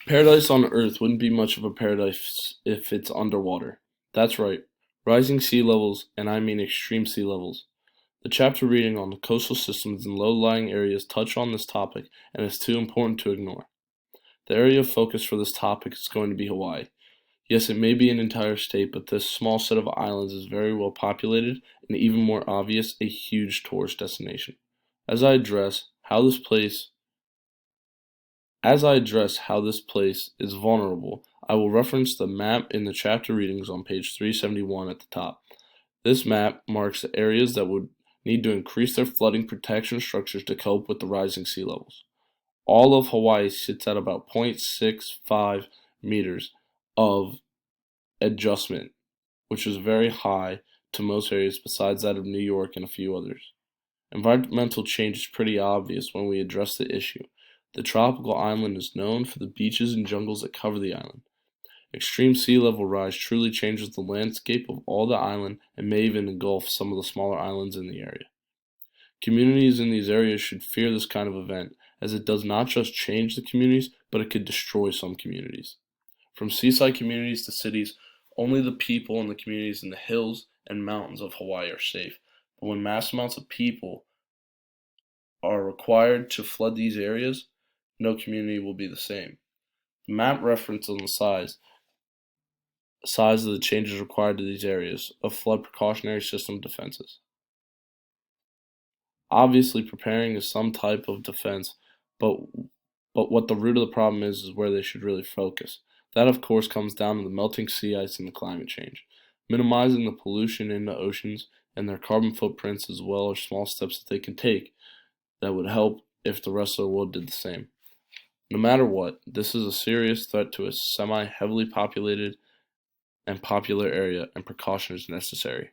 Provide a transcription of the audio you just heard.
Paradise on Earth wouldn't be much of a paradise if it's underwater. That's right, rising sea levels, and I mean extreme sea levels. The chapter reading on the coastal systems in low-lying areas touch on this topic and is too important to ignore. The area of focus for this topic is going to be Hawaii. Yes, it may be an entire state, but this small set of islands is very well populated and even more obvious, a huge tourist destination. As I address how this place As I address how this place is vulnerable, I will reference the map in the chapter readings on page 371 at the top. This map marks the areas that would need to increase their flooding protection structures to cope with the rising sea levels. All of Hawaii sits at about 0.65 meters of adjustment, which is very high to most areas besides that of New York and a few others. Environmental change is pretty obvious when we address the issue. The tropical island is known for the beaches and jungles that cover the island. Extreme sea level rise truly changes the landscape of all the island and may even engulf some of the smaller islands in the area. Communities in these areas should fear this kind of event, as it does not just change the communities, but it could destroy some communities. From seaside communities to cities, only the people and the communities in the hills and mountains of Hawaii are safe. But when mass amounts of people are required to flood these areas, no community will be the same. The map reference on the size of the changes required to these areas of flood precautionary system defenses. Obviously, preparing is some type of defense, but what the root of the problem is where they should really focus. That, of course, comes down to the melting sea ice and the climate change. Minimizing the pollution in the oceans and their carbon footprints as well are small steps that they can take that would help if the rest of the world did the same. No matter what, this is a serious threat to a semi-heavily populated and popular area, and precaution is necessary.